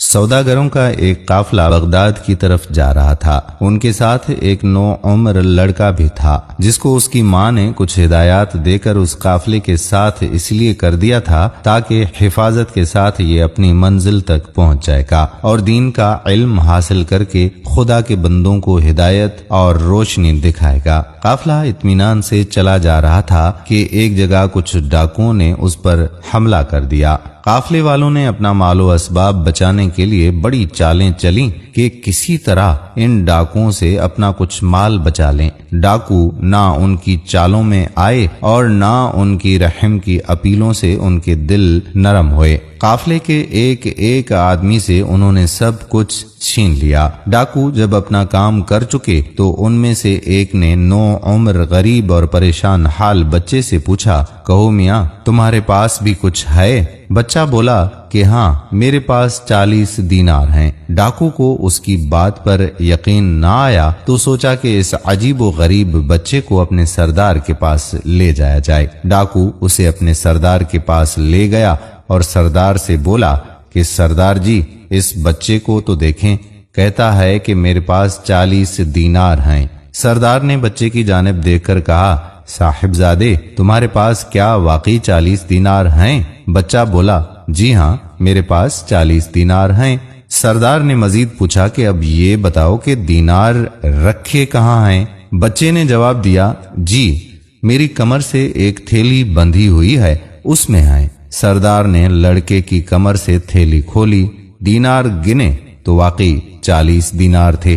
سوداگروں کا ایک قافلہ بغداد کی طرف جا رہا تھا۔ ان کے ساتھ ایک نوعمر لڑکا بھی تھا جس کو اس کی ماں نے کچھ ہدایات دے کر اس قافلے کے ساتھ اس لیے کر دیا تھا تاکہ حفاظت کے ساتھ یہ اپنی منزل تک پہنچ جائے گا اور دین کا علم حاصل کر کے خدا کے بندوں کو ہدایت اور روشنی دکھائے گا۔ قافلہ اطمینان سے چلا جا رہا تھا کہ ایک جگہ کچھ ڈاکوؤں نے اس پر حملہ کر دیا۔ قافلے والوں نے اپنا مال و اسباب بچانے کے لیے بڑی چالیں چلیں کہ کسی طرح ان ڈاکوؤں سے اپنا کچھ مال بچا لیں۔ ڈاکو نہ ان کی چالوں میں آئے اور نہ ان کی رحم کی اپیلوں سے ان کے دل نرم ہوئے۔ قافلے کے ایک ایک آدمی سے انہوں نے سب کچھ چھین لیا۔ ڈاکو جب اپنا کام کر چکے تو ان میں سے ایک نے نوعمر غریب اور پریشان حال بچے سے پوچھا، کہو میاں تمہارے پاس بھی کچھ ہے؟ بچہ بولا کہ ہاں میرے پاس 40 دینار ہیں۔ ڈاکو کو اس کی بات پر یقین نہ آیا تو سوچا کہ اس عجیب و غریب بچے کو اپنے سردار کے پاس لے جایا جائے۔ ڈاکو اسے اپنے سردار کے پاس لے گیا اور سردار سے بولا کہ سردار جی اس بچے کو تو دیکھیں، کہتا ہے کہ میرے پاس 40 دینار ہیں۔ سردار نے بچے کی جانب دیکھ کر کہا، صاحبزادے تمہارے پاس کیا واقعی 40 دینار ہیں؟ بچہ بولا، جی ہاں میرے پاس 40 دینار ہیں۔ سردار نے مزید پوچھا کہ اب یہ بتاؤ کہ دینار رکھے کہاں ہیں؟ بچے نے جواب دیا، جی میری کمر سے ایک تھیلی بندھی ہوئی ہے، اس میں ہیں۔ سردار نے لڑکے کی کمر سے تھیلی کھولی، دینار گنے تو واقعی 40 دینار تھے۔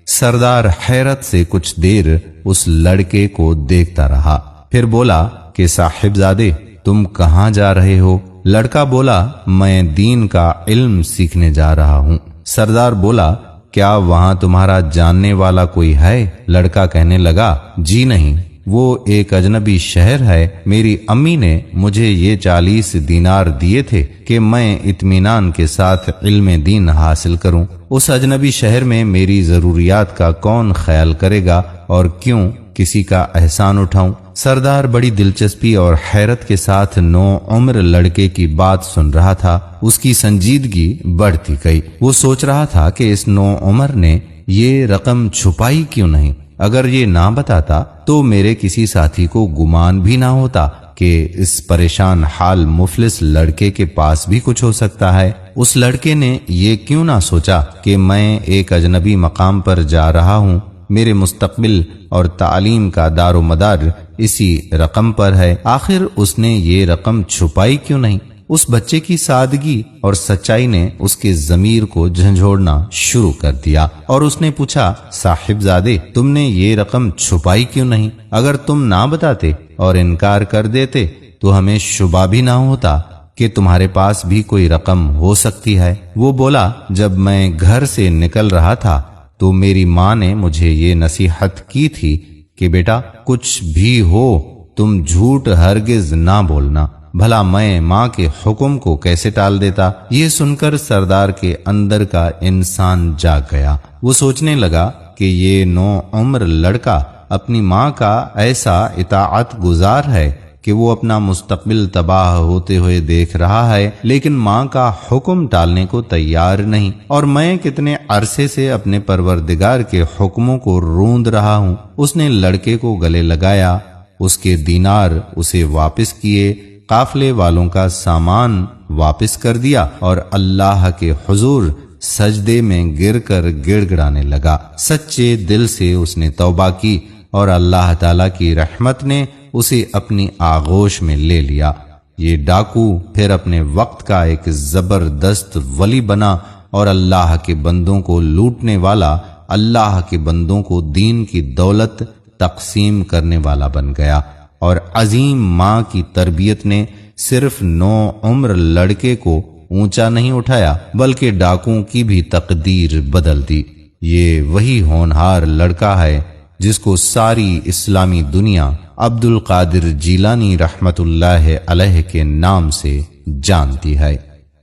سردار حیرت سے کچھ دیر اس لڑکے کو دیکھتا رہا، پھر بولا کہ صاحبزادے تم کہاں جا رہے ہو؟ لڑکا بولا، میں دین کا علم سیکھنے جا رہا ہوں۔ سردار بولا، کیا وہاں تمہارا جاننے والا کوئی ہے؟ لڑکا کہنے لگا، جی نہیں، وہ ایک اجنبی شہر ہے، میری امی نے مجھے یہ 40 دینار دیے تھے کہ میں اطمینان کے ساتھ علم دین حاصل کروں۔ اس اجنبی شہر میں میری ضروریات کا کون خیال کرے گا اور کیوں کسی کا احسان اٹھاؤں؟ سردار بڑی دلچسپی اور حیرت کے ساتھ نوعمر لڑکے کی بات سن رہا تھا۔ اس کی سنجیدگی بڑھتی گئی۔ وہ سوچ رہا تھا کہ اس نوعمر نے یہ رقم چھپائی کیوں نہیں؟ اگر یہ نہ بتاتا تو میرے کسی ساتھی کو گمان بھی نہ ہوتا کہ اس پریشان حال مفلس لڑکے کے پاس بھی کچھ ہو سکتا ہے۔ اس لڑکے نے یہ کیوں نہ سوچا کہ میں ایک اجنبی مقام پر جا رہا ہوں، میرے مستقبل اور تعلیم کا دار و مدار اسی رقم پر ہے، آخر اس نے یہ رقم چھپائی کیوں نہیں؟ اس بچے کی سادگی اور سچائی نے اس کے ضمیر کو جھنجھوڑنا شروع کر دیا اور اس نے پوچھا، صاحبزادے تم نے یہ رقم چھپائی کیوں نہیں؟ اگر تم نہ بتاتے اور انکار کر دیتے تو ہمیں شبہ بھی نہ ہوتا کہ تمہارے پاس بھی کوئی رقم ہو سکتی ہے۔ وہ بولا، جب میں گھر سے نکل رہا تھا تو میری ماں نے مجھے یہ نصیحت کی تھی کہ بیٹا کچھ بھی ہو تم جھوٹ ہرگز نہ بولنا، بھلا میں ماں کے حکم کو کیسے ٹال دیتا؟ یہ سن کر سردار کے اندر کا انسان جاگ گیا۔ وہ سوچنے لگا کہ یہ نوعمر لڑکا اپنی ماں کا ایسا اطاعت گزار ہے کہ وہ اپنا مستقبل تباہ ہوتے ہوئے دیکھ رہا ہے لیکن ماں کا حکم ٹالنے کو تیار نہیں، اور میں کتنے عرصے سے اپنے پروردگار کے حکموں کو روند رہا ہوں۔ اس نے لڑکے کو گلے لگایا، اس کے دینار اسے واپس کیے، قافلے والوں کا سامان واپس کر دیا اور اللہ کے حضور سجدے میں گر کر گڑ گڑانے لگا۔ سچے دل سے اس نے توبہ کی اور اللہ تعالی کی رحمت نے اسے اپنی آغوش میں لے لیا۔ یہ ڈاکو پھر اپنے وقت کا ایک زبردست ولی بنا اور اللہ کے بندوں کو لوٹنے والا، اللہ کے بندوں کو دین کی دولت تقسیم کرنے والا بن گیا، اور عظیم ماں کی تربیت نے صرف نوعمر لڑکے کو اونچا نہیں اٹھایا بلکہ ڈاکوؤں کی بھی تقدیر بدل دی۔ یہ وہی ہونہار لڑکا ہے جس کو ساری اسلامی دنیا عبد القادر جیلانی رحمت اللہ علیہ کے نام سے جانتی ہے۔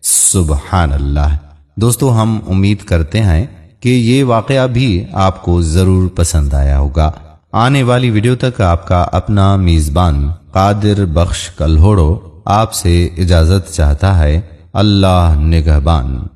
سبحان اللہ۔ دوستو ہم امید کرتے ہیں کہ یہ واقعہ بھی آپ کو ضرور پسند آیا ہوگا۔ آنے والی ویڈیو تک آپ کا اپنا میزبان قادر بخش کلہوڑو آپ سے اجازت چاہتا ہے۔ اللہ نگہبان۔